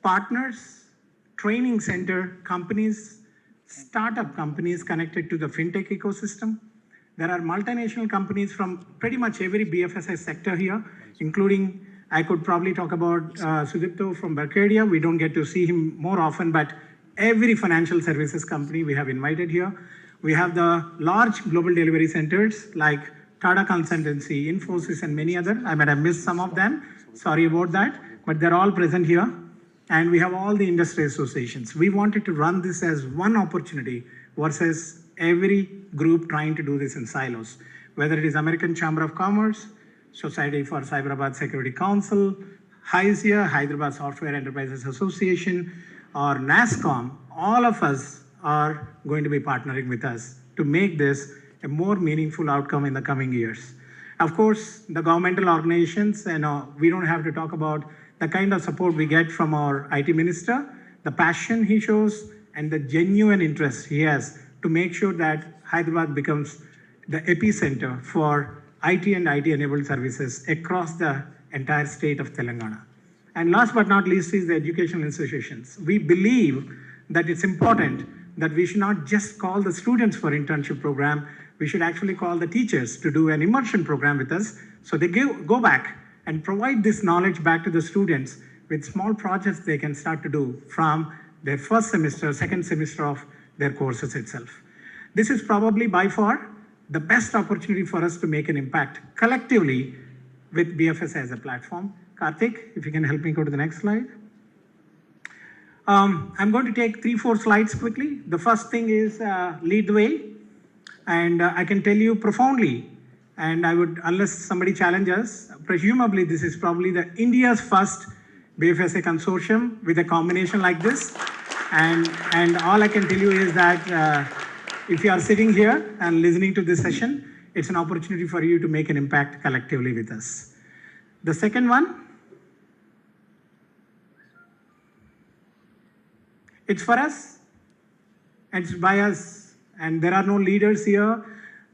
partners, training center companies, startup companies connected to the fintech ecosystem. There are multinational companies from pretty much every BFSI sector here, including, I could probably talk about Sudipto from Berkadia. We don't get to see him more often, but every financial services company we have invited here. We have the large global delivery centers like Tata Consultancy, Infosys, and many other. I might have missed some of them. Sorry about that, but they're all present here. And we have all the industry associations. We wanted to run this as one opportunity versus every group trying to do this in silos, whether it is American Chamber of Commerce, Society for Cyberabad Security Council, HISIA, Hyderabad Software Enterprises Association, or NASSCOM. All of us are going to be partnering with us to make this a more meaningful outcome in the coming years. Of course, the governmental organizations, we don't have to talk about the kind of support we get from our IT minister, the passion he shows, and the genuine interest he has to make sure that Hyderabad becomes the epicenter for IT and IT-enabled services across the entire state of Telangana. And last but not least is the educational institutions. We believe that it's important that we should not just call the students for internship program, we should actually call the teachers to do an immersion program with us, so they go back and provide this knowledge back to the students with small projects they can start to do from their first semester, second semester of their courses itself. This is probably by far the best opportunity for us to make an impact collectively with BFSI as a platform. Karthik, if you can help me go to the next slide. I'm going to take 3-4 slides quickly. The first thing is lead the way. And I can tell you profoundly, and I would, unless somebody challenges, presumably this is probably the India's first BFSI consortium with a combination like this. And all I can tell you is that if you are sitting here and listening to this session, it's an opportunity for you to make an impact collectively with us. The second one, it's for us, it's by us. And there are no leaders here,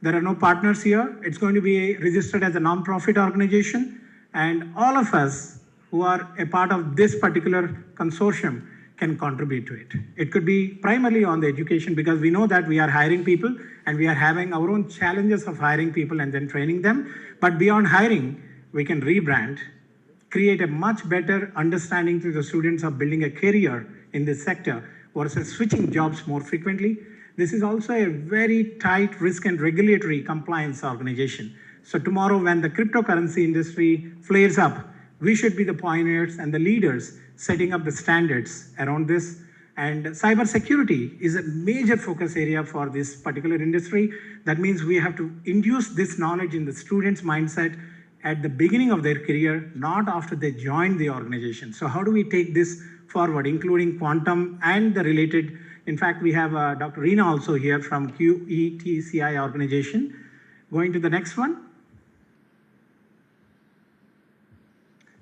there are no partners here. It's going to be registered as a non-profit organization, and all of us who are a part of this particular consortium can contribute to it. It could be primarily on the education, because we know that we are hiring people and we are having our own challenges of hiring people and then training them. But beyond hiring, we can rebrand, create a much better understanding to the students of building a career in this sector versus switching jobs more frequently. This is also a very tight risk and regulatory compliance organization. So tomorrow when the cryptocurrency industry flares up, we should be the pioneers and the leaders setting up the standards around this. And cybersecurity is a major focus area for this particular industry. That means we have to induce this knowledge in the students' mindset at the beginning of their career, not after they join the organization. So how do we take this forward, including quantum and the related. In fact, we have Dr. Reena also here from QETCI organization. Going to the next one.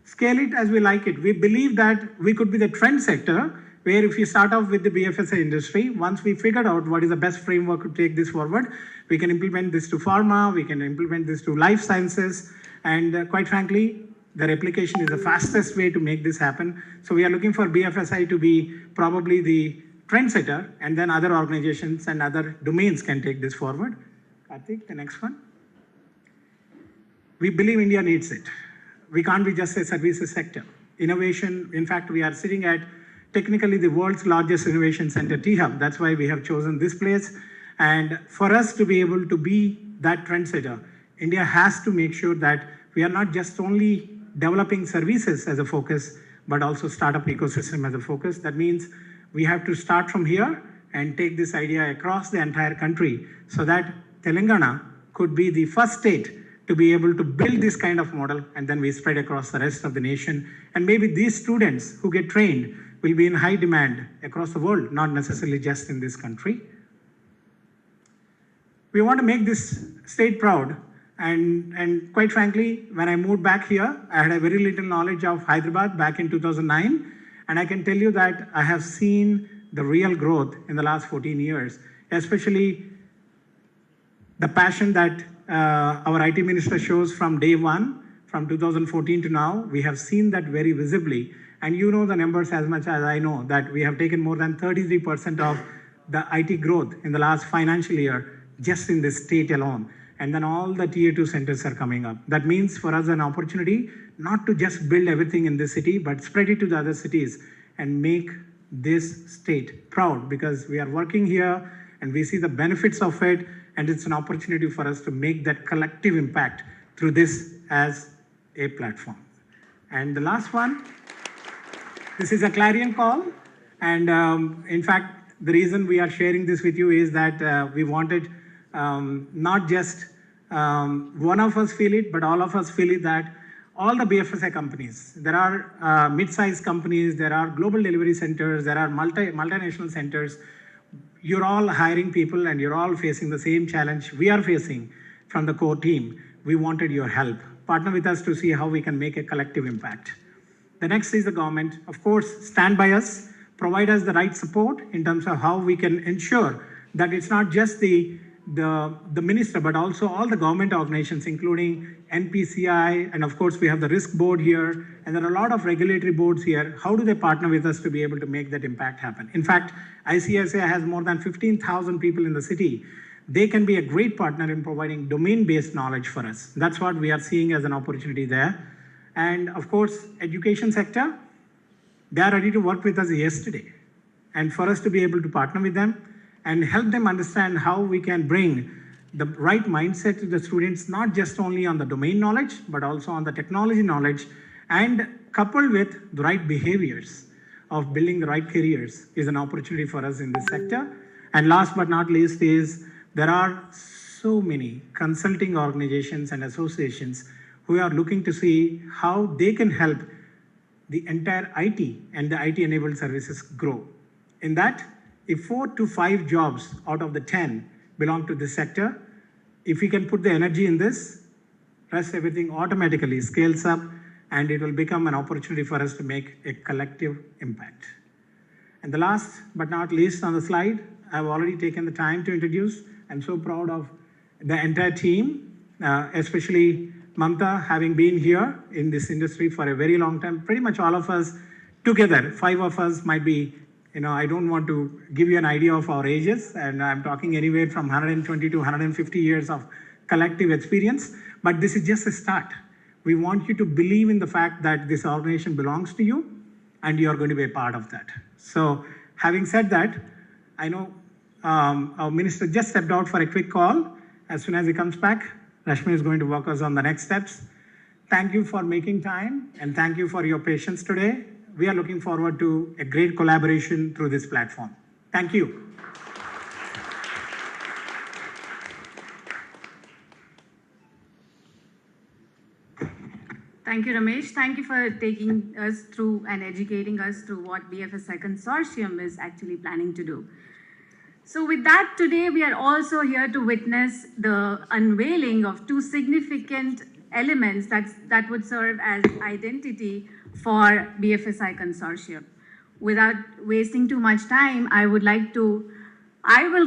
Scale it as we like it. We believe that we could be the trend sector, where if you start off with the BFSI industry, once we figured out what is the best framework to take this forward, we can implement this to pharma, we can implement this to life sciences, and quite frankly, the replication is the fastest way to make this happen. So we are looking for BFSI to be probably the trendsetter, and then other organizations and other domains can take this forward. Karthik, the next one. We believe India needs it. We can't be just a services sector. Innovation, in fact, we are sitting at technically the world's largest innovation center, T-Hub. That's why we have chosen this place. And for us to be able to be that trendsetter, India has to make sure that we are not just only developing services as a focus, but also startup ecosystem as a focus. That means we have to start from here and take this idea across the entire country so that Telangana could be the first state to be able to build this kind of model, and then we spread across the rest of the nation. And maybe these students who get trained will be in high demand across the world, not necessarily just in this country. We want to make this state proud. And quite frankly, when I moved back here, I had a very little knowledge of Hyderabad back in 2009. And I can tell you that I have seen the real growth in the last 14 years, especially the passion that our IT minister shows from day one, from 2014 to now. We have seen that very visibly. And you know the numbers as much as I know, that we have taken more than 33% of the IT growth in the last financial year just in this state alone. And then all the tier 2 centers are coming up. That means for us an opportunity not to just build everything in this city, but spread it to the other cities and make this state proud, because we are working here and we see the benefits of it, and it's an opportunity for us to make that collective impact through this as a platform. And the last one, this is a clarion call, and in fact, the reason we are sharing this with you is that we wanted not just one of us feel it, but all of us feel it, that all the BFSI companies, there are mid-sized companies, there are global delivery centers, there are multinational centers. You're all hiring people and you're all facing the same challenge we are facing from the core team. We wanted your help. Partner with us to see how we can make a collective impact. The next is the government. Of course, stand by us, provide us the right support in terms of how we can ensure that it's not just the minister, but also all the government organizations, including NPCI, and of course we have the risk board here, and there are a lot of regulatory boards here. How do they partner with us to be able to make that impact happen? In fact, ICSA has more than 15,000 people in the city. They can be a great partner in providing domain-based knowledge for us. That's what we are seeing as an opportunity there. And of course, education sector, they are ready to work with us yesterday. And for us to be able to partner with them and help them understand how we can bring the right mindset to the students, not just only on the domain knowledge, but also on the technology knowledge, and coupled with the right behaviors of building the right careers, is an opportunity for us in this sector. And last but not least is, there are so many consulting organizations and associations who are looking to see how they can help the entire IT and the IT-enabled services grow. In that, if 4 to 5 jobs out of the 10 belong to this sector, if we can put the energy in this, rest everything automatically scales up, and it will become an opportunity for us to make a collective impact. And the last but not least on the slide, I've already taken the time to introduce. I'm so proud of the entire team, especially Mamta, having been here in this industry for a very long time. Pretty much all of us together, 5 of us might be, I don't want to give you an idea of our ages, and I'm talking anywhere from 120 to 150 years of collective experience, but this is just a start. We want you to believe in the fact that this organization belongs to you, and you are going to be a part of that. So having said that, I know our minister just stepped out for a quick call. As soon as he comes back, Rashmi is going to walk us on the next steps. Thank you for making time, and thank you for your patience today. We are looking forward to a great collaboration through this platform. Thank you. Thank you, Ramesh. Thank you for taking us through and educating us through what BFSI Consortium is actually planning to do. So with that, today we are also here to witness the unveiling of 2 significant elements that would serve as identity for BFSI Consortium. Without wasting too much time, I will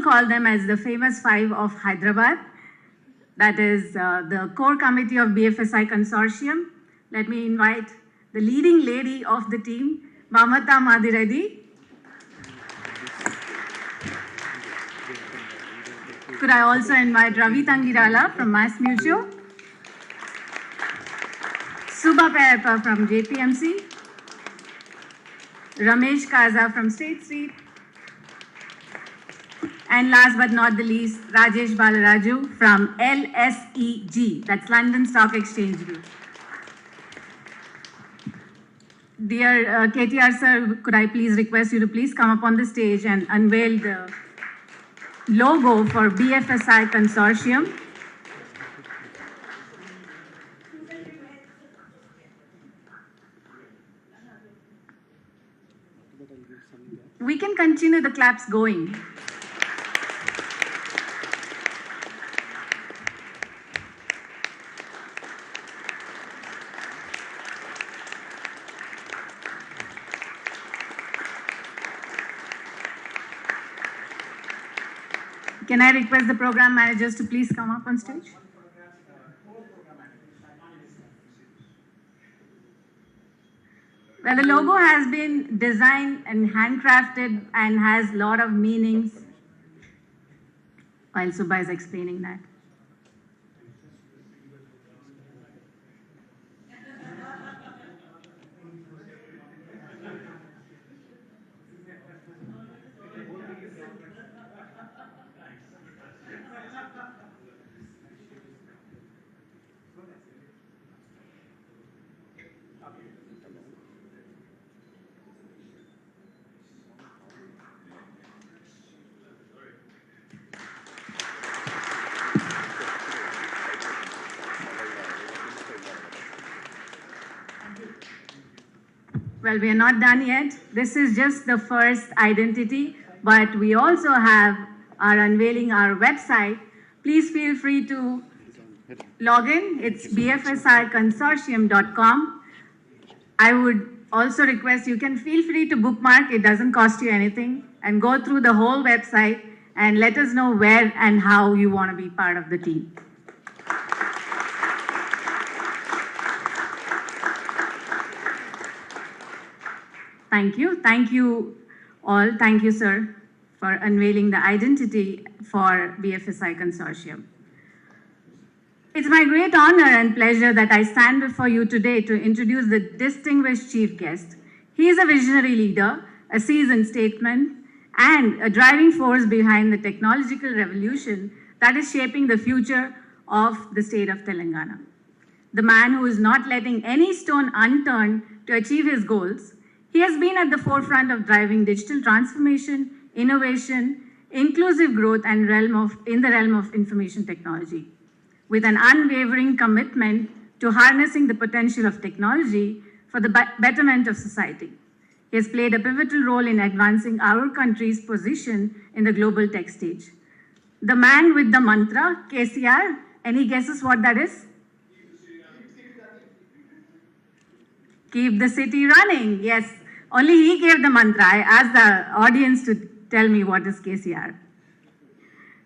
call them as the famous 5 of Hyderabad. That is the core committee of BFSI Consortium. Let me invite the leading lady of the team, Mamata Madhireddy. Could I also invite Ravi Tangirala from Mass Mutual, Subha Payappa from JPMC, Ramesh Kaza from State Street, and last but not the least, Rajesh Balaraju from LSEG, that's London Stock Exchange Group. Dear KTR sir, could I please request you to please come up on the stage and unveil the logo for BFSI Consortium. We can continue the claps going. Can I request the program managers to please come up on stage? Well, the logo has been designed and handcrafted and has a lot of meanings. While Subha is explaining that. Well, we are not done yet. This is just the first identity, but we also are unveiling our website. Please feel free to log in. It's bfsiconsortium.com. I would also request you can feel free to bookmark. It doesn't cost you anything, and go through the whole website and let us know where and how you want to be part of the team. Thank you. Thank you all. Thank you, sir, for unveiling the identity for BFSI Consortium. It's my great honor and pleasure that I stand before you today to introduce the distinguished chief guest. He is a visionary leader, a seasoned statesman, and a driving force behind the technological revolution that is shaping the future of the state of Telangana. The man who is not letting any stone unturned to achieve his goals. He has been at the forefront of driving digital transformation, innovation, inclusive growth, and in the realm of information technology. With an unwavering commitment to harnessing the potential of technology for the betterment of society. He has played a pivotal role in advancing our country's position in the global tech stage. The man with the mantra, KTR, any guesses what that is? Keep the city running. Yes, only he gave the mantra. I asked the audience to tell me what is KTR.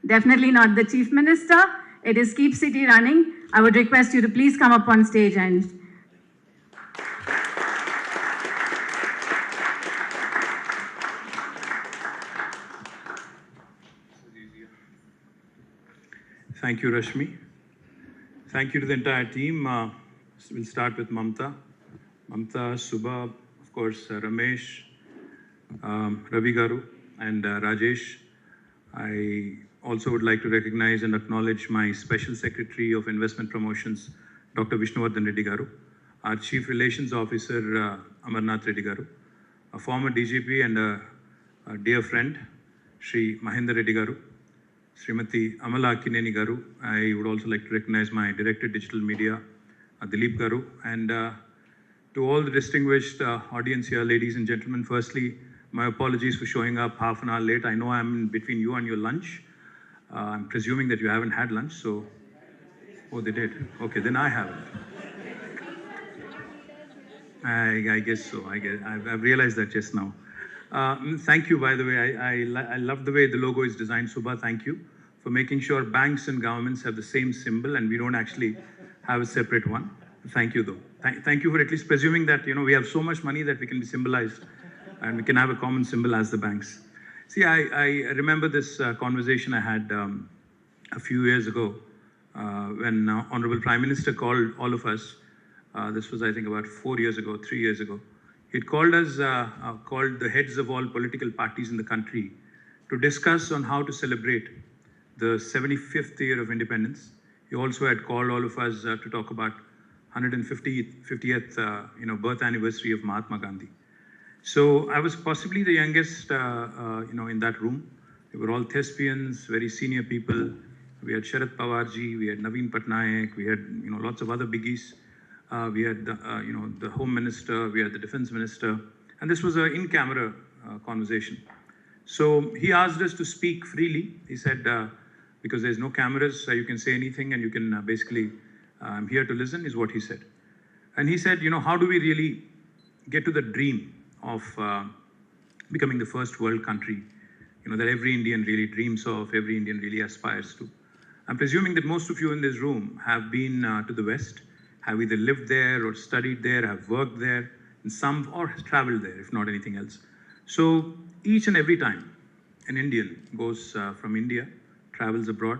Definitely not the chief minister. It is keep city running. I would request you to please come up on stage and Thank you, Rashmi. Thank you to the entire team. We'll start with Mamta. Mamta, Subha, of course, Ramesh, Ravi Garu, and Rajesh. I also would like to recognize and acknowledge my Special Secretary of Investment Promotions, Dr. Vishnuvardhan Reddy Garu, our Chief Relations Officer, Amarnath Reddy Garu, a former DGP and a dear friend, Shri Mahendra Reddy Garu, Srimati Amala Akkineni Garu. I would also like to recognize my Director Digital Media, Dilip Garu, and to all the distinguished audience here, ladies and gentlemen. Firstly, my apologies for showing up half an hour late. I know I'm in between you and your lunch. I'm presuming that you haven't had lunch, so... Oh, they did? Okay, then I haven't. I guess so. I've realized that just now. Thank you, by the way. I love the way the logo is designed, Subha. Thank you for making sure banks and governments have the same symbol and we don't actually have a separate one. Thank you, though. Thank you for at least presuming that, we have so much money that we can be symbolized and we can have a common symbol as the banks. See, I remember this conversation I had a few years ago when Honorable Prime Minister called all of us. This was, I think, about 3 years ago. He'd called us, called the heads of all political parties in the country to discuss on how to celebrate the 75th year of independence. He also had called all of us to talk about 150th birth anniversary of Mahatma Gandhi. So I was possibly the youngest, in that room. They were all thespians, very senior people. We had Sharad Pawarji, we had Naveen Patnaik, we had lots of other biggies. We had the Home Minister, we had the Defense Minister, and this was an in-camera conversation. So he asked us to speak freely. He said, because there's no cameras, you can say anything and you can basically, I'm here to listen, is what he said. And he said, how do we really get to the dream of becoming the first world country, that every Indian really dreams of, every Indian really aspires to. I'm presuming that most of you in this room have been to the West, have either lived there or studied there, have worked there. and some or has traveled there, if not anything else. So each and every time an Indian goes from India, travels abroad,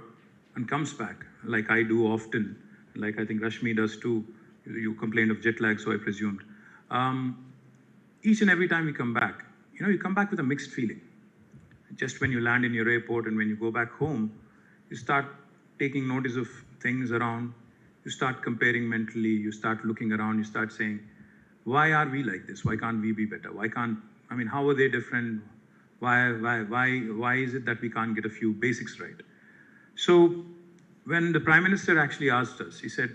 and comes back, like I do often, like I think Rashmi does too. You complained of jet lag, so I presumed. Each and every time we come back, you come back with a mixed feeling. Just when you land in your airport and when you go back home, you start taking notice of things around. You start comparing mentally. You start looking around. You start saying, why are we like this? Why can't we be better? How are they different? Why is it that we can't get a few basics right? So when the Prime Minister actually asked us, he said,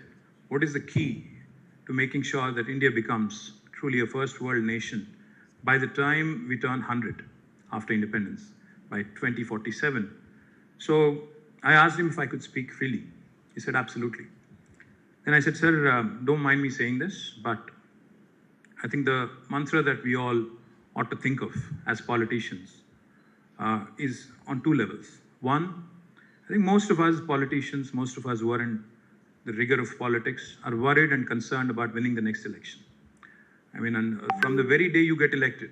what is the key to making sure that India becomes truly a first world nation by the time we turn 100 after independence, by 2047? So I asked him if I could speak freely. He said, absolutely. Then I said, sir, don't mind me saying this, but I think the mantra that we all ought to think of as politicians is on two levels. One, I think most of us politicians, most of us who are in the rigor of politics are worried and concerned about winning the next election. And from the very day you get elected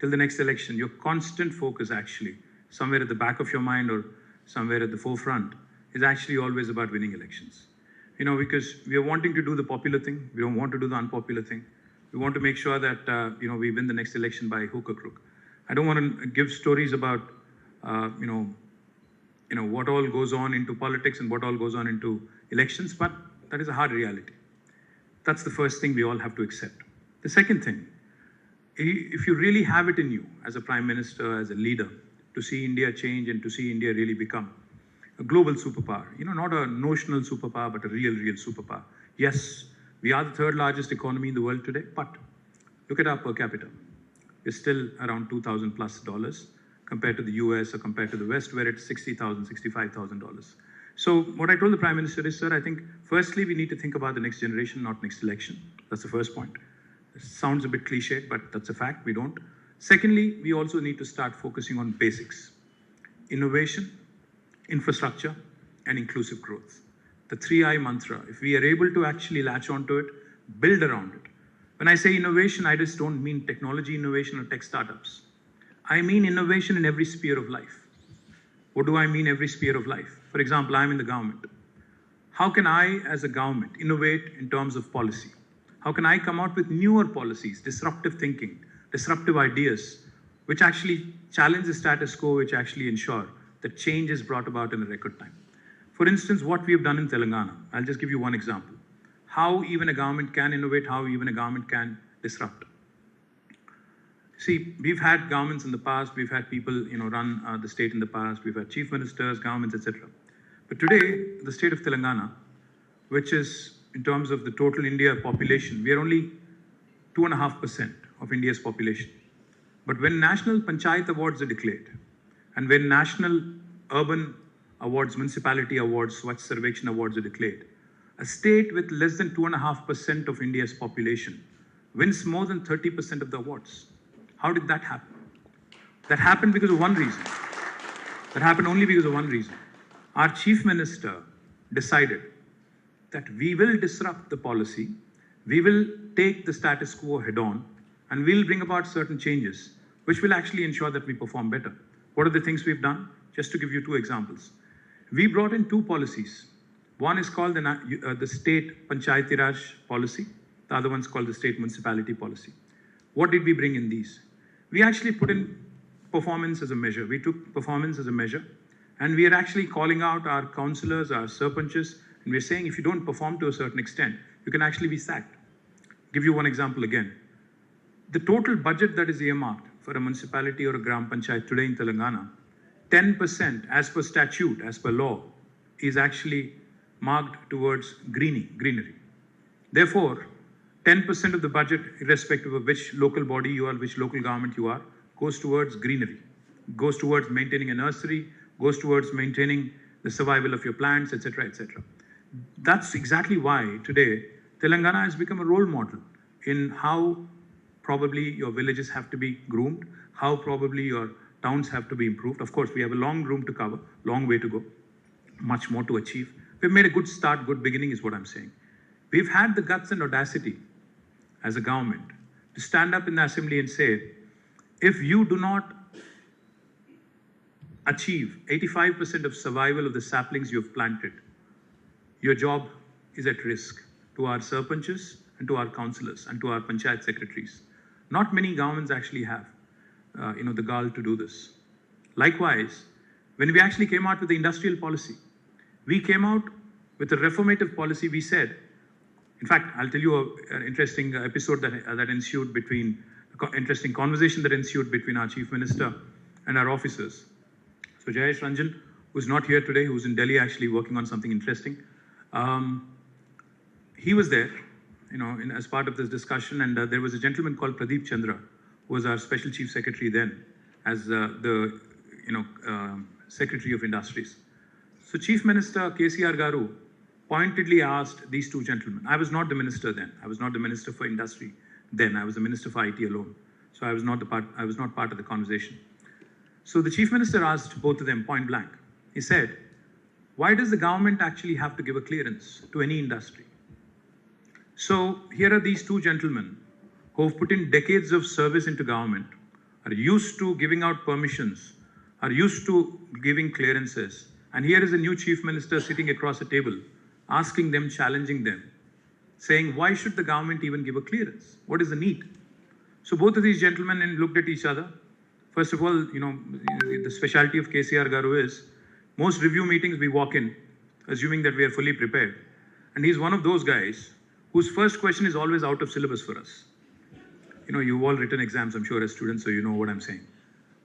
till the next election, your constant focus actually, somewhere at the back of your mind or somewhere at the forefront, is actually always about winning elections. Because we are wanting to do the popular thing, we don't want to do the unpopular thing. We want to make sure that we win the next election by hook or crook. I don't want to give stories about what all goes on into politics and what all goes on into elections, but that is a hard reality. That's the first thing we all have to accept. The second thing, if you really have it in you as a Prime Minister, as a leader, to see India change and to see India really become a global superpower, not a notional superpower, but a real superpower. Yes, we are the third largest economy in the world today, but look at our per capita. We're still around $2,000+ compared to the US or compared to the West, where it's $60,000, $65,000. So what I told the Prime Minister is, sir, I think firstly we need to think about the next generation, not next election. That's the first point. It sounds a bit cliched, but that's a fact. We don't. Secondly, we also need to start focusing on basics: innovation, infrastructure, and inclusive growth. The 3I mantra, if we are able to actually latch onto it, build around it. When I say innovation, I just don't mean technology innovation or tech startups. I mean innovation in every sphere of life. What do I mean every sphere of life? For example, I'm in the government. How can I, as a government, innovate in terms of policy? How can I come out with newer policies, disruptive thinking, disruptive ideas, which actually challenge the status quo, which actually ensure that change is brought about in a record time? For instance, what we have done in Telangana, I'll just give you one example. How even a government can innovate, how even a government can disrupt. See, we've had governments in the past, we've had people run the state in the past, we've had chief ministers, governments, etc. But today, the state of Telangana, which is in terms of the total India population, we are only 2.5% of India's population. But when national Panchayat awards are declared, and when national urban awards, municipality awards, Swachh Sarvekshan awards are declared, a state with less than 2.5% of India's population wins more than 30% of the awards. How did that happen? That happened because of one reason. That happened only because of one reason. Our chief minister decided that we will disrupt the policy, we will take the status quo head on, and we'll bring about certain changes, which will actually ensure that we perform better. What are the things we've done? Just to give you two examples. We brought in two policies. One is called the state Panchayati Raj policy. The other one's called the state municipality policy. What did we bring in these? We actually put in performance as a measure. We took performance as a measure, and we are actually calling out our councillors, our sarpanches, and we're saying if you don't perform to a certain extent, you can actually be sacked. Give you one example again. The total budget that is earmarked for a municipality or a gram panchayat today in Telangana, 10% as per statute, as per law, is actually marked towards greenery. Therefore, 10% of the budget, irrespective of which local body you are, which local government you are, goes towards greenery, goes towards maintaining a nursery, goes towards maintaining the survival of your plants, etc., etc. That's exactly why today Telangana has become a role model in how probably your villages have to be groomed, how probably your towns have to be improved. Of course, we have a long room to cover, long way to go, much more to achieve. We've made a good start, good beginning is what I'm saying. We've had the guts and audacity as a government to stand up in the assembly and say, if you do not achieve 85% of survival of the saplings you have planted, your job is at risk, to our sarpanchs and to our councillors and to our panchayat secretaries. Not many governments actually have, the gall to do this. Likewise, when we actually came out with the industrial policy, we came out with a reformative policy. We said, in fact, I'll tell you an interesting episode that ensued between, interesting conversation that ensued between our Chief Minister and our officers. So Jayesh Ranjan, who's not here today, who's in Delhi actually working on something interesting, he was there, as part of this discussion, and there was a gentleman called Pradeep Chandra, who was our Special Chief Secretary then, as the Secretary of Industries. So Chief Minister KTR Garu pointedly asked these two gentlemen. I was not the minister then. I was not the Minister for Industry then. I was the Minister for IT alone. So I was not part of the conversation. So the Chief Minister asked both of them point blank. He said, why does the government actually have to give a clearance to any industry? So here are these two gentlemen who have put in decades of service into government, are used to giving out permissions, are used to giving clearances. And here is a new Chief Minister sitting across a table, asking them, challenging them, saying, why should the government even give a clearance? What is the need? So both of these gentlemen looked at each other. First of all, the specialty of KCR Garu is, most review meetings we walk in, assuming that we are fully prepared. And he's one of those guys whose first question is always out of syllabus for us. You've all written exams, I'm sure, as students, so you know what I'm saying.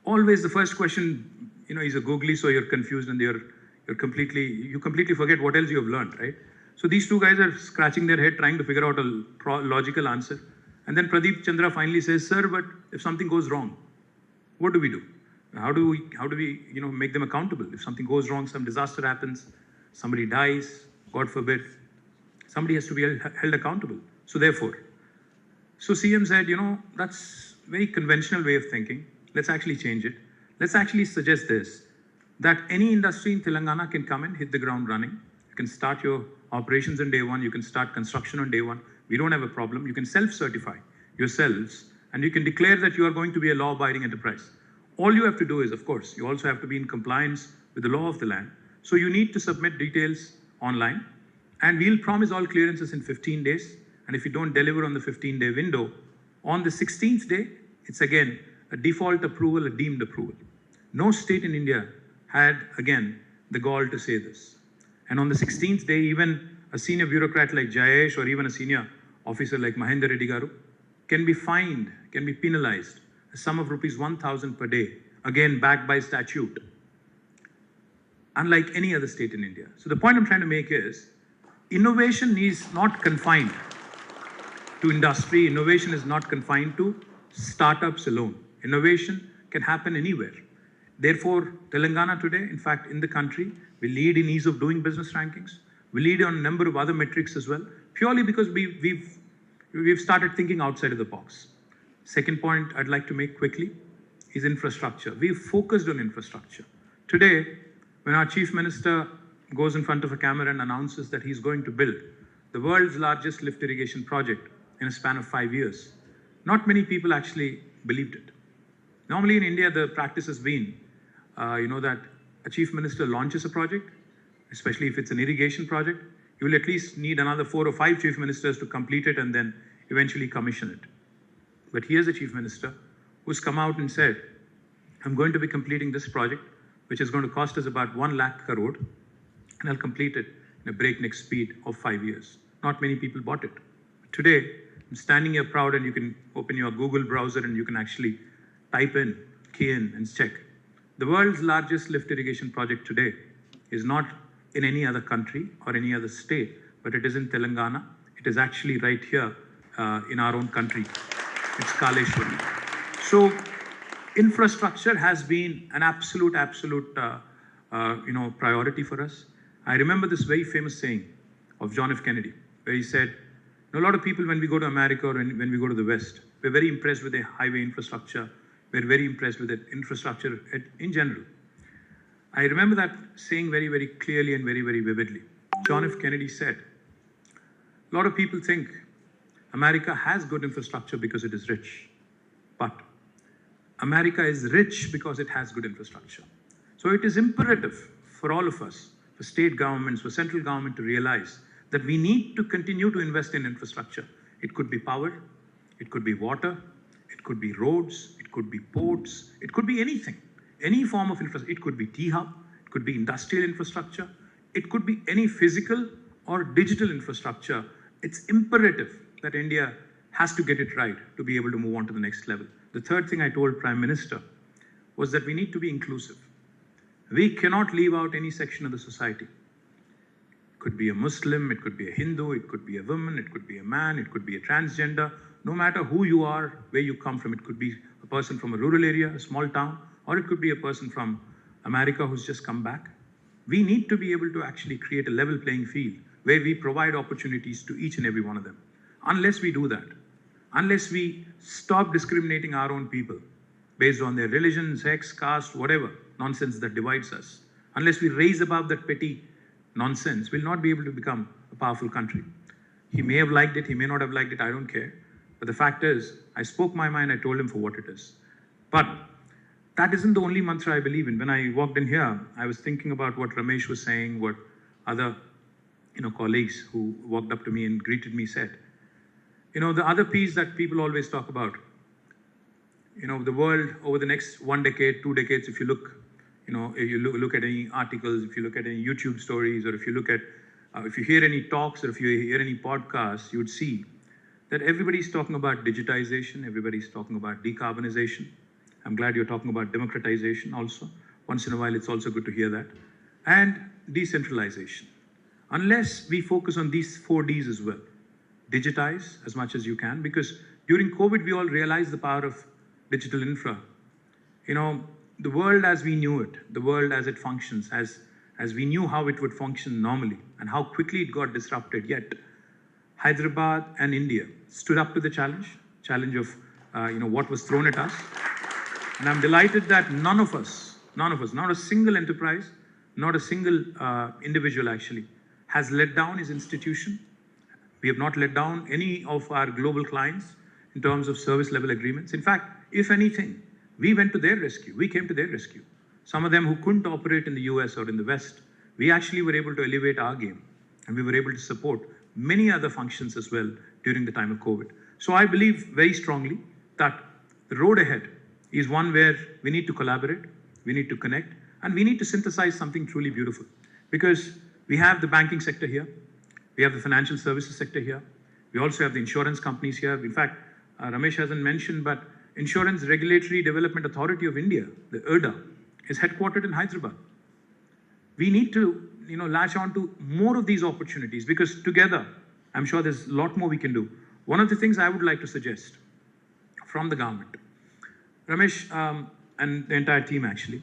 Always the first question, is a googly, so you're confused and you completely forget what else you have learned, right? So these two guys are scratching their head trying to figure out a logical answer. And then Pradeep Chandra finally says, sir, but if something goes wrong, what do we do? How do we make them accountable? If something goes wrong, some disaster happens, somebody dies, God forbid, somebody has to be held accountable. So therefore, CM said, that's a very conventional way of thinking. Let's actually change it. Let's actually suggest this, that any industry in Telangana can come and hit the ground running. You can start your operations on day one. You can start construction on day one. We don't have a problem. You can self-certify yourselves and you can declare that you are going to be a law-abiding enterprise. All you have to do is, of course, you also have to be in compliance with the law of the land. So you need to submit details online and we'll promise all clearances in 15 days. And if you don't deliver on the 15-day window, on the 16th day, it's again a default approval, a deemed approval. No state in India had, again, the gall to say this. And on the 16th day, even a senior bureaucrat like Jayesh or even a senior officer like Mahendra Reddy Garu can be fined, can be penalized, a sum of rupees 1,000 per day, again backed by statute, unlike any other state in India. So the point I'm trying to make is, innovation is not confined to industry. Innovation is not confined to startups alone. Innovation can happen anywhere. Therefore, Telangana today, in fact, in the country, we lead in ease of doing business rankings. We lead on a number of other metrics as well, purely because we've started thinking outside of the box. Second point I'd like to make quickly is infrastructure. We've focused on infrastructure. Today, when our Chief Minister goes in front of a camera and announces that he's going to build the world's largest lift irrigation project in a span of 5 years, not many people actually believed it. Normally in India, the practice has been, that a Chief Minister launches a project, especially if it's an irrigation project, you will at least need another 4 or 5 Chief Ministers to complete it and then eventually commission it. But here's a Chief Minister who's come out and said, I'm going to be completing this project, which is going to cost us about 1 lakh crore, and I'll complete it in a breakneck speed of 5 years. Not many people bought it. Today, I'm standing here proud, and you can open your Google browser and you can actually type in, key in, and check. The world's largest lift irrigation project today is not in any other country or any other state, but it is in Telangana. It is actually right here in our own country. It's Kaleshwari. So infrastructure has been an absolute priority for us. I remember this very famous saying of John F. Kennedy, where he said, a lot of people, when we go to America or when we go to the West, we're very impressed with the highway infrastructure. We're very impressed with the infrastructure in general. I remember that saying very, very clearly and very, very vividly. John F. Kennedy said, a lot of people think America has good infrastructure because it is rich. But America is rich because it has good infrastructure. So it is imperative for all of us, for state governments, for central government to realize that we need to continue to invest in infrastructure. It could be power, it could be water, it could be roads, it could be ports, it could be anything, any form of infrastructure. It could be T-Hub, it could be industrial infrastructure, it could be any physical or digital infrastructure. It's imperative that India has to get it right to be able to move on to the next level. The third thing I told Prime Minister was that we need to be inclusive. We cannot leave out any section of the society. It could be a Muslim, it could be a Hindu, it could be a woman, it could be a man, it could be a transgender. No matter who you are, where you come from, it could be a person from a rural area, a small town, or it could be a person from America who's just come back. We need to be able to actually create a level playing field where we provide opportunities to each and every one of them. Unless we do that, unless we stop discriminating our own people based on their religion, sex, caste, whatever nonsense that divides us, unless we raise above that petty nonsense, we'll not be able to become a powerful country. He may have liked it, he may not have liked it, I don't care. But the fact is, I spoke my mind, I told him for what it is. But that isn't the only mantra I believe in. When I walked in here, I was thinking about what Ramesh was saying, what other colleagues who walked up to me and greeted me said. The other piece that people always talk about, the world over the next 1 decade, 2 decades, if you look, if you look at any articles, if you look at any YouTube stories, or if you look at, if you hear any talks, or if you hear any podcasts, you would see that everybody's talking about digitization, everybody's talking about decarbonization. I'm glad you're talking about democratization also. Once in a while, it's also good to hear that. And decentralization. Unless we focus on these 4 Ds as well, digitize as much as you can, because during COVID, we all realized the power of digital infra. The world as we knew it, the world as it functions, as we knew how it would function normally and how quickly it got disrupted, yet Hyderabad and India stood up to the challenge of what was thrown at us. And I'm delighted that none of us, not a single enterprise, not a single individual actually, has let down his institution. We have not let down any of our global clients in terms of service level agreements. In fact, if anything, we went to their rescue. We came to their rescue. Some of them who couldn't operate in the US or in the West, we actually were able to elevate our game, and we were able to support many other functions as well during the time of COVID. So I believe very strongly that the road ahead is one where we need to collaborate, we need to connect, and we need to synthesize something truly beautiful. Because we have the banking sector here, we have the financial services sector here, we also have the insurance companies here. In fact, Ramesh hasn't mentioned, but Insurance Regulatory Development Authority of India, the IRDA, is headquartered in Hyderabad. We need to latch on to more of these opportunities, because together, I'm sure there's a lot more we can do. One of the things I would like to suggest from the government, Ramesh and the entire team actually,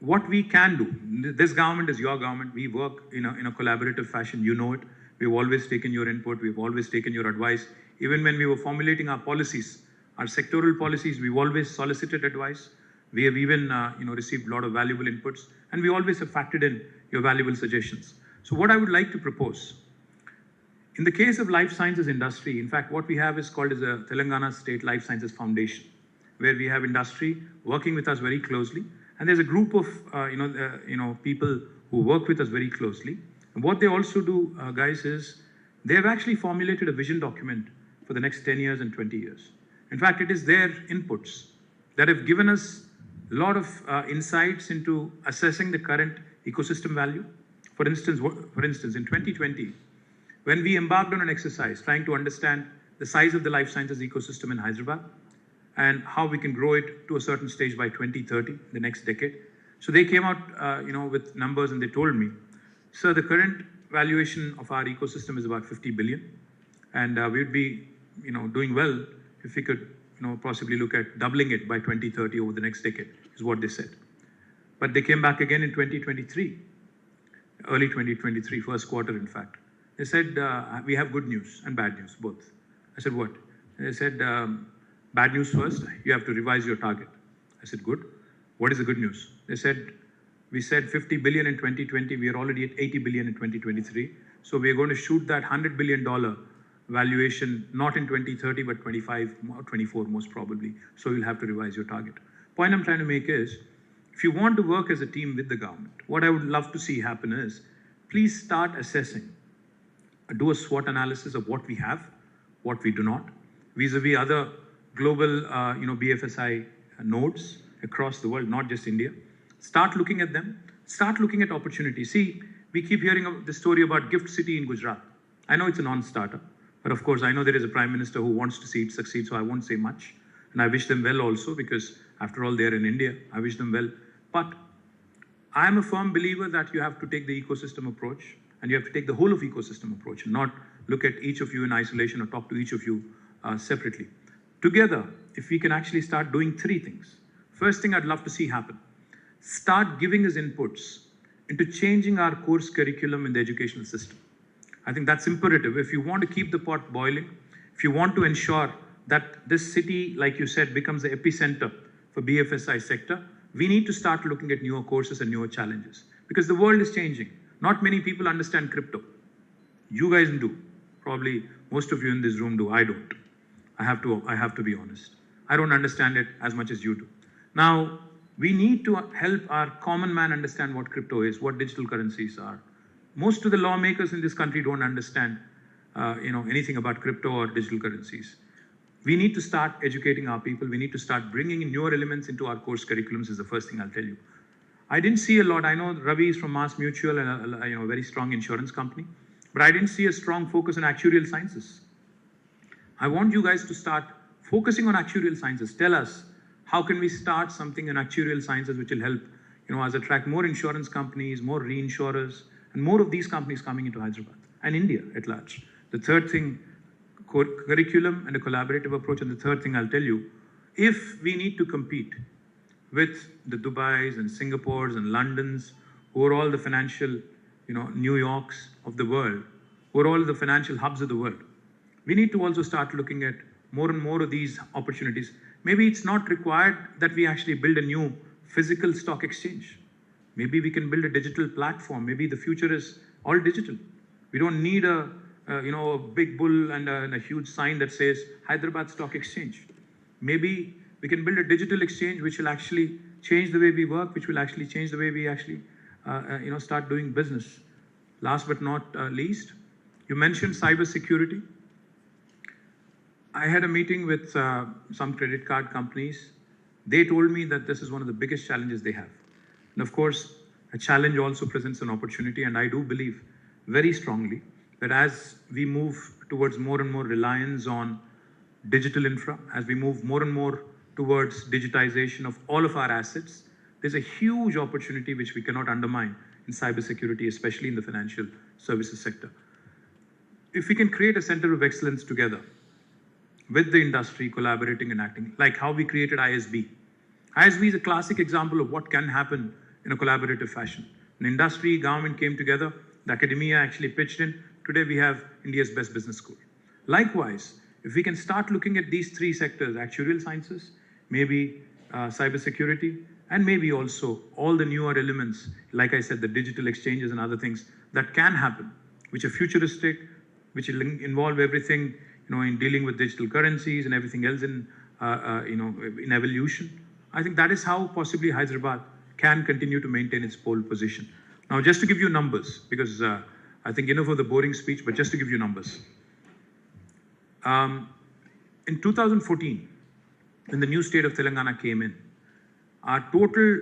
what we can do, this government is your government, we work in a collaborative fashion, you know it. We've always taken your input, we've always taken your advice. Even when we were formulating our policies, our sectoral policies, we've always solicited advice. We have even received a lot of valuable inputs, and we always have factored in your valuable suggestions. So what I would like to propose, in the case of life sciences industry, in fact, what we have is called as a Telangana State Life Sciences Foundation, where we have industry working with us very closely. And there's a group of people who work with us very closely. And what they also do, guys, is they have actually formulated a vision document for the next 10 years and 20 years. In fact, it is their inputs that have given us a lot of insights into assessing the current ecosystem value. For instance, in 2020, when we embarked on an exercise trying to understand the size of the life sciences ecosystem in Hyderabad and how we can grow it to a certain stage by 2030, the next decade. So they came out, with numbers, and they told me, sir, the current valuation of our ecosystem is about 50 billion, and we'd be, doing well if we could, possibly look at doubling it by 2030 over the next decade, is what they said. But they came back again in 2023, early 2023, first quarter, in fact. They said, we have good news and bad news, both. I said, what? They said, bad news first, you have to revise your target. I said, good. What is the good news? They said, we said 50 billion in 2020, we are already at 80 billion in 2023. So we are going to shoot that $100 billion valuation, not in 2030, but 25 or 24 most probably. So you'll have to revise your target. Point I'm trying to make is, if you want to work as a team with the government, what I would love to see happen is, please start assessing, do a SWOT analysis of what we have, what we do not, vis-a-vis other global, BFSI nodes across the world, not just India. Start looking at them. Start looking at opportunities. See, we keep hearing the story about Gift City in Gujarat. I know it's a non-starter, but of course I know there is a Prime Minister who wants to see it succeed, so I won't say much. And I wish them well also, because after all, they're in India. I wish them well. But I am a firm believer that you have to take the ecosystem approach, and you have to take the whole of ecosystem approach, and not look at each of you in isolation or talk to each of you separately. Together, if we can actually start doing three things. First thing I'd love to see happen, start giving us inputs into changing our course curriculum in the educational system. I think that's imperative. If you want to keep the pot boiling, if you want to ensure that this city, like you said, becomes the epicenter for BFSI sector, we need to start looking at newer courses and newer challenges, because the world is changing. Not many people understand crypto. You guys do. Probably most of you in this room do. I don't. I have to be honest. I don't understand it as much as you do. Now, we need to help our common man understand what crypto is, what digital currencies are. Most of the lawmakers in this country don't understand, anything about crypto or digital currencies. We need to start educating our people. We need to start bringing in newer elements into our course curriculums is the first thing I'll tell you. I didn't see a lot. I know Ravi is from Mass Mutual and a very strong insurance company, but I didn't see a strong focus on actuarial sciences. I want you guys to start focusing on actuarial sciences. Tell us, how can we start something in actuarial sciences which will help, us attract more insurance companies, more reinsurers, and more of these companies coming into Hyderabad and India at large. The third thing, curriculum and a collaborative approach. And the third thing I'll tell you, if we need to compete with the Dubais and Singapores and Londons, who are all the financial, New Yorks of the world, who are all the financial hubs of the world, we need to also start looking at more and more of these opportunities. Maybe it's not required that we actually build a new physical stock exchange. Maybe we can build a digital platform. Maybe the future is all digital. We don't need a big bull and a huge sign that says Hyderabad Stock Exchange. Maybe we can build a digital exchange which will actually change the way we work, which will actually change the way we actually, start doing business. Last but not least, you mentioned cybersecurity. I had a meeting with some credit card companies. They told me that this is one of the biggest challenges they have. And of course, a challenge also presents an opportunity, and I do believe very strongly that as we move towards more and more reliance on digital infra, as we move more and more towards digitization of all of our assets, there's a huge opportunity which we cannot undermine in cybersecurity, especially in the financial services sector. If we can create a center of excellence together with the industry collaborating and acting, like how we created ISB. ISB is a classic example of what can happen in a collaborative fashion. An industry, government came together, the academia actually pitched in. Today we have India's best business school. Likewise, if we can start looking at these three sectors, actuarial sciences, maybe cybersecurity, and maybe also all the newer elements, like I said, the digital exchanges and other things that can happen, which are futuristic, which will involve everything, in dealing with digital currencies and everything else in evolution. I think that is how possibly Hyderabad can continue to maintain its pole position. Now, just to give you numbers, because I think enough of the boring speech, but just to give you numbers. In 2014, when the new state of Telangana came in, our total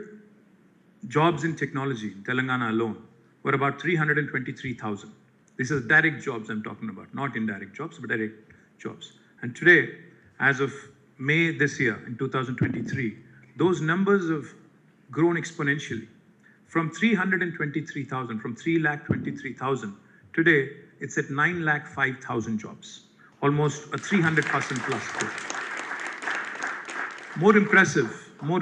jobs in technology in Telangana alone were about 323,000. These are direct jobs I'm talking about, not indirect jobs, but direct jobs. And today, as of May this year, in 2023, those numbers have grown exponentially. From 323,000, from 3,23,000, today it's at 9,05,000 jobs, almost a 300% plus growth. More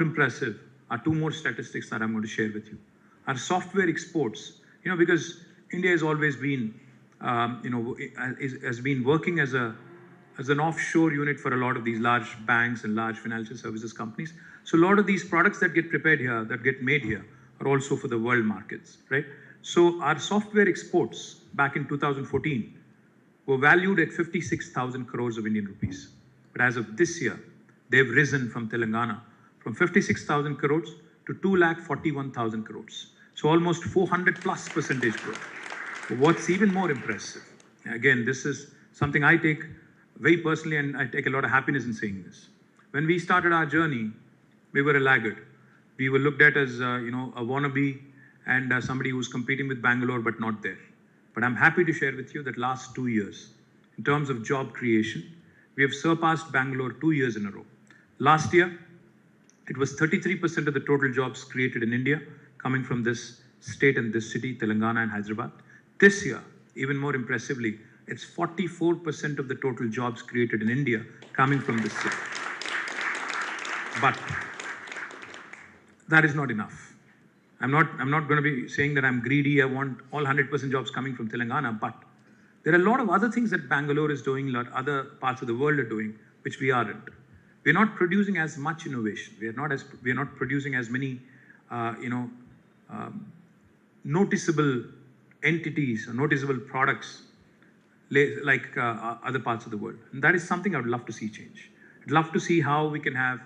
impressive are two more statistics that I'm going to share with you. Our software exports, because India has always been, has been working as an offshore unit for a lot of these large banks and large financial services companies. So a lot of these products that get prepared here, that get made here, are also for the world markets, right? So our software exports back in 2014 were valued at 56,000 crores of Indian rupees. But as of this year, they've risen from Telangana from 56,000 crores to 2,41,000 crores. So almost 400 plus percentage growth. What's even more impressive, again, this is something I take very personally, and I take a lot of happiness in saying this. When we started our journey, we were a laggard. We were looked at as a wannabe and somebody who's competing with Bangalore but not there. But I'm happy to share with you that last 2 years, in terms of job creation, we have surpassed Bangalore 2 years in a row. Last year, it was 33% of the total jobs created in India coming from this state and this city, Telangana and Hyderabad. This year, even more impressively, it's 44% of the total jobs created in India coming from this city. But that is not enough. I'm not going to be saying that I'm greedy, I want all 100% jobs coming from Telangana, but there are a lot of other things that Bangalore is doing, a lot other parts of the world are doing, which we aren't. We're not producing as much innovation. We are not producing as many, noticeable entities or noticeable products like other parts of the world. And that is something I would love to see change. I'd love to see how we can have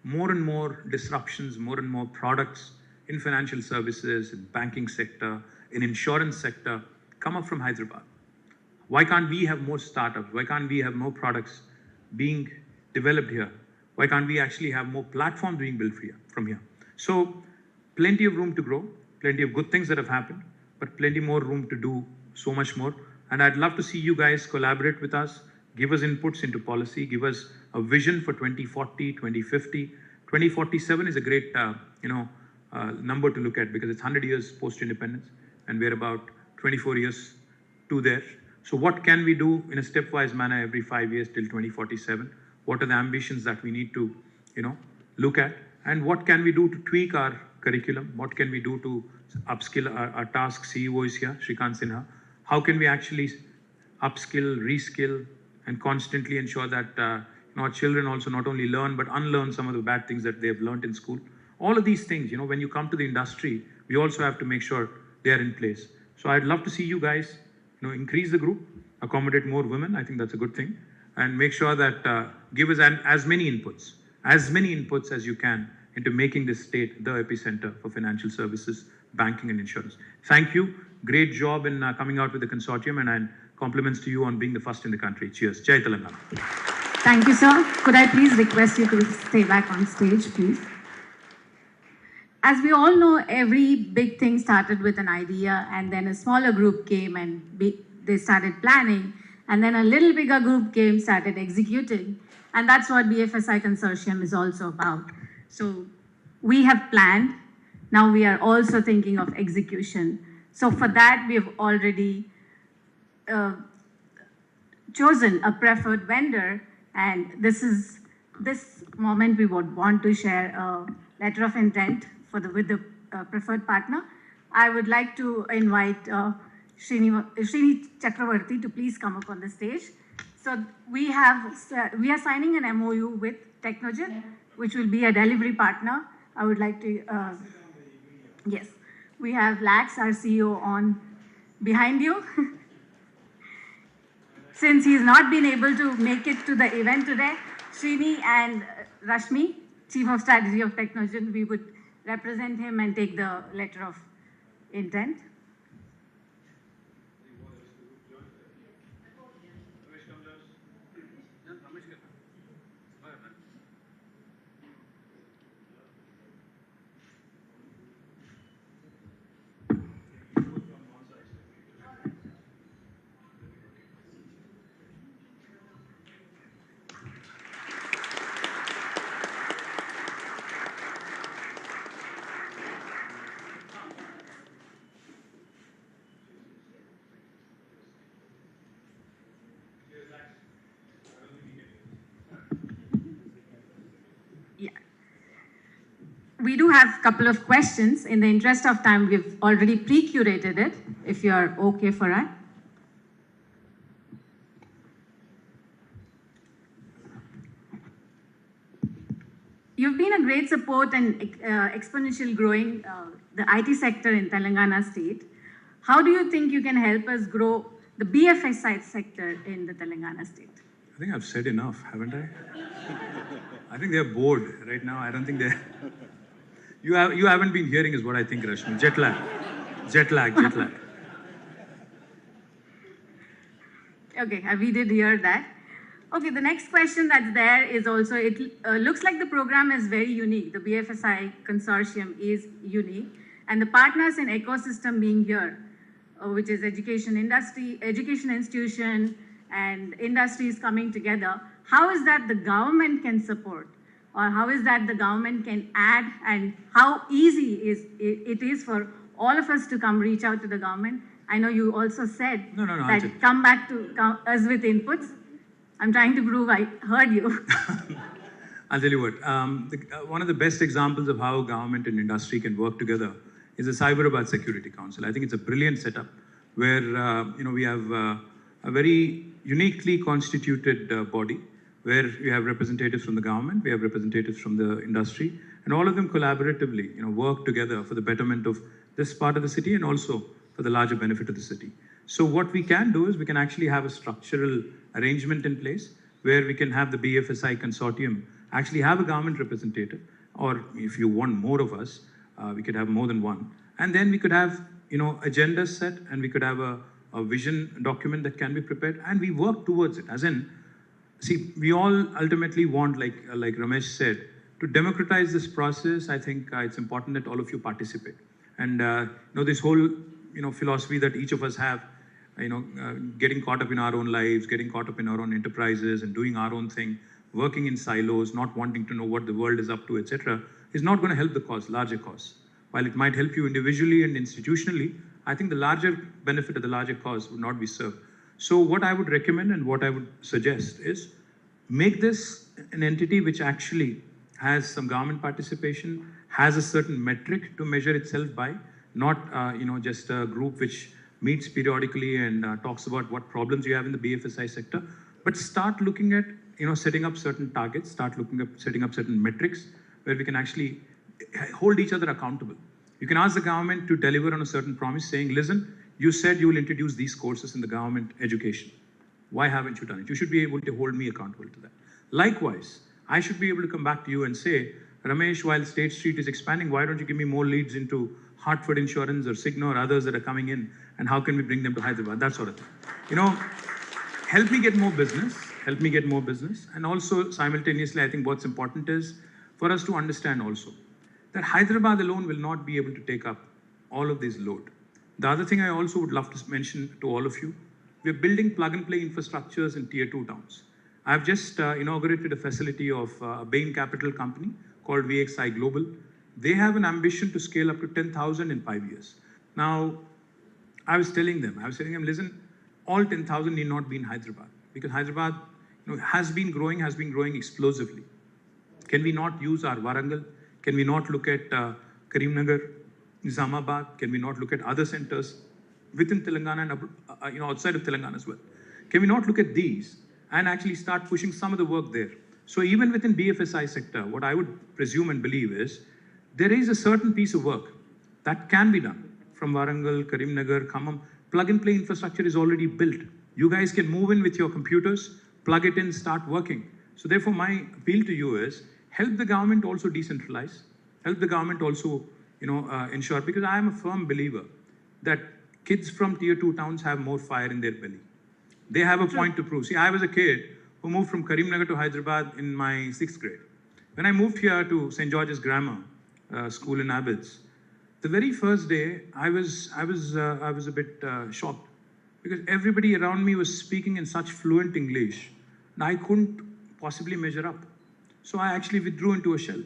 more and more disruptions, more and more products in financial services, in banking sector, in insurance sector, come up from Hyderabad. Why can't we have more startups? Why can't we have more products being developed here? Why can't we actually have more platforms being built from here? So plenty of room to grow, plenty of good things that have happened, but plenty more room to do so much more. And I'd love to see you guys collaborate with us, give us inputs into policy, give us a vision for 2040, 2050. 2047 is a great, number to look at because it's 100 years post-independence and we're about 24 years to there. So what can we do in a stepwise manner every 5 years till 2047? What are the ambitions that we need to, look at? And what can we do to tweak our curriculum? What can we do to upskill our task? CEO is here, Shrikant Sinha. How can we actually upskill, reskill, and constantly ensure that our children also not only learn but unlearn some of the bad things that they have learned in school? All of these things, when you come to the industry, we also have to make sure they are in place. So I'd love to see you guys, increase the group, accommodate more women. I think that's a good thing, and make sure that give us as many inputs as you can into making this state the epicenter for financial services, banking, and insurance. Thank you. Great job in coming out with the consortium, and compliments to you on being the first in the country. Cheers. Jai Telangana. Thank you, sir. Could I please request you to stay back on stage, please? As we all know, every big thing started with an idea, and then a smaller group came and they started planning, and then a little bigger group came, started executing, and that's what BFSI Consortium is also about. So we have planned, now we are also thinking of execution. So for that, we have already chosen a preferred vendor, and this moment we would want to share a letter of intent with the preferred partner. I would like to invite Srini Chakravarti to please come up on the stage. So we are signing an MOU with Technogen, which will be a delivery partner. I would like to, yes, we have Lax, our CEO, on behind you. Since he's not been able to make it to the event today, Srini and Rashmi, Chief of Strategy of Technogen, we would represent him and take the letter of intent. We do have a couple of questions. In the interest of time, we've already pre-curated it, if you're okay for that. You've been a great support and exponential growing the IT sector in Telangana State. How do you think you can help us grow the BFSI sector in the Telangana state? I think I've said enough, haven't I? I think they're bored right now. I don't think they're... You haven't been hearing is what I think, Rashmi. Jet lag. Okay, we did hear that. Okay, the next question that's there is also, it looks like the program is very unique. The BFSI consortium is unique. And the partners in ecosystem being here, which is education industry, education institution, and industries coming together, how is that the government can support? Or how is that the government can add, and how easy it is for all of us to come reach out to the government? I know you also said that come back to us with inputs. I'm trying to prove I heard you. I'll tell you what, one of the best examples of how government and industry can work together is the Cyberabad Security Council. I think it's a brilliant setup where we have a very uniquely constituted body where we have representatives from the government, we have representatives from the industry, and all of them collaboratively work together for the betterment of this part of the city and also for the larger benefit of the city. So what we can do is we can actually have a structural arrangement in place where we can have the BFSI consortium actually have a government representative, or if you want more of us, we could have more than one. And then we could have, agendas set, and we could have a vision document that can be prepared, and we work towards it. As in, see, we all ultimately want, like Ramesh said, to democratize this process. I think it's important that all of you participate. And this whole philosophy that each of us have, getting caught up in our own lives, getting caught up in our own enterprises and doing our own thing, working in silos, not wanting to know what the world is up to, etc., is not going to help the cause, larger cause. While it might help you individually and institutionally, I think the larger benefit of the larger cause would not be served. So what I would recommend and what I would suggest is make this an entity which actually has some government participation, has a certain metric to measure itself by, not just a group which meets periodically and talks about what problems you have in the BFSI sector, but start looking at setting up certain targets, setting up certain metrics where we can actually hold each other accountable. You can ask the government to deliver on a certain promise saying, listen, you said you will introduce these courses in the government education. Why haven't you done it? You should be able to hold me accountable to that. Likewise, I should be able to come back to you and say, Ramesh, while State Street is expanding, why don't you give me more leads into Hartford Insurance or Cigna or others that are coming in, and how can we bring them to Hyderabad? That sort of thing. Help me get more business. And also, simultaneously, I think what's important is for us to understand also that Hyderabad alone will not be able to take up all of this load. The other thing I also would love to mention to all of you, we're building plug-and-play infrastructures in Tier 2 towns. I've just inaugurated a facility of a Bain Capital company called VXI Global. They have an ambition to scale up to 10,000 in 5 years. Now, I was telling them, listen, all 10,000 need not be in Hyderabad, because Hyderabad has been growing explosively. Can we not use our Warangal? Can we not look at Karimnagar, Nizamabad? Can we not look at other centers within Telangana and outside of Telangana as well? Can we not look at these and actually start pushing some of the work there? So even within BFSI sector, what I would presume and believe is there is a certain piece of work that can be done from Warangal, Karimnagar, Khammam. Plug-and-play infrastructure is already built. You guys can move in with your computers, plug it in, start working. So therefore, my appeal to you is help the government also decentralize, help the government also ensure, because I am a firm believer that kids from Tier 2 towns have more fire in their belly. They have a point to prove. See, I was a kid who moved from Karimnagar to Hyderabad in my 6th grade. When I moved here to St. George's Grammar School in Abbots, the very first day, I was a bit shocked, because everybody around me was speaking in such fluent English, and I couldn't possibly measure up. So I actually withdrew into a shell.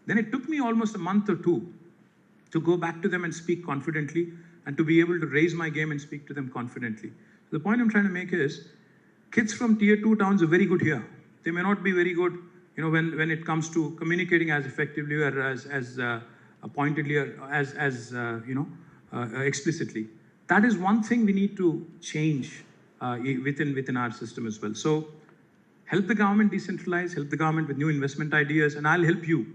Then it took me almost a month or two to go back to them and speak confidently, and to be able to raise my game and speak to them confidently. The point I'm trying to make is, kids from Tier 2 towns are very good here. They may not be very good, when it comes to communicating as effectively or as pointedly or as explicitly. That is one thing we need to change within our system as well. So help the government decentralize, help the government with new investment ideas, and I'll help you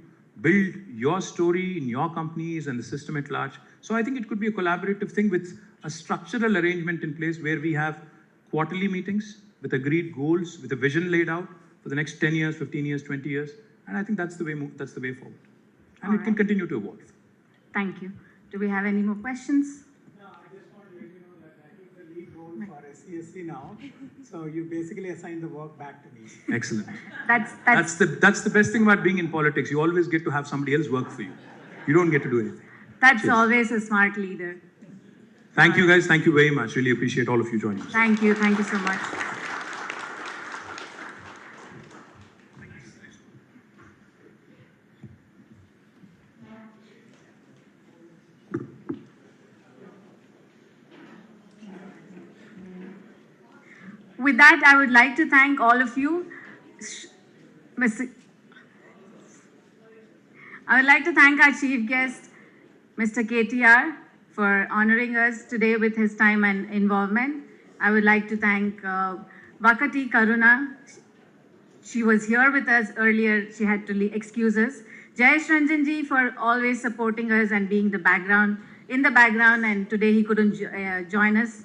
build your story in your companies and the system at large. So I think it could be a collaborative thing with a structural arrangement in place where we have quarterly meetings with agreed goals, with a vision laid out for the next 10 years, 15 years, 20 years. And I think that's the way forward. And it can continue to evolve. Thank you. Do we have any more questions? No, I just want to let you know that I took the lead role for SCSC now. So you basically assign the work back to me. Excellent. That's That's the best thing about being in politics. You always get to have somebody else work for you. You don't get to do anything. That's Cheers. always a smart leader. Thank you guys. Thank you very much. Really appreciate all of you joining us. Thank you. Thank you so much. With that, I would like to thank all of you. I would like to thank our chief guest, Mr. KTR, for honoring us today with his time and involvement. I would like to thank Vakati Karuna. She was here with us earlier. She had to excuse us. Jayesh Ranjanji for always supporting us and being in the background, and today he couldn't join us.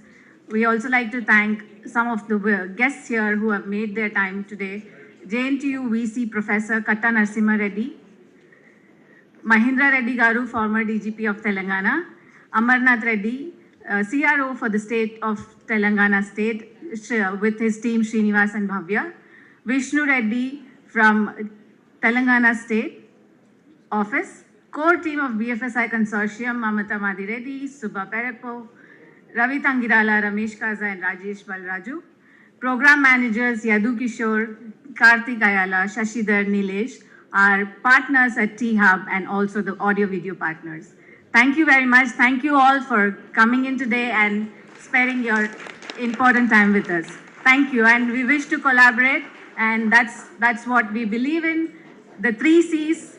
We also like to thank some of the guests here who have made their time today. JNTU VC Professor Katta Narasimha Reddy, Mahindra Reddy Garu, former DGP of Telangana, Amarnath Reddy, CRO for the state of Telangana State with his team Srinivas and Bhavya, Vishnu Reddy from Telangana State Office, core team of BFSI Consortium, Mamata Madi Reddy, Subha Perepo, Ravi Tangirala, Ramesh Kaza and Rajesh Balraju, program managers Yadu Kishore, Karthik Ayala, Shashidhar, Nilesh, our partners at T-Hub and also the audio video partners. Thank you very much. Thank you all for coming in today and sparing your important time with us. Thank you, and we wish to collaborate, and that's what we believe in. The 3 C's,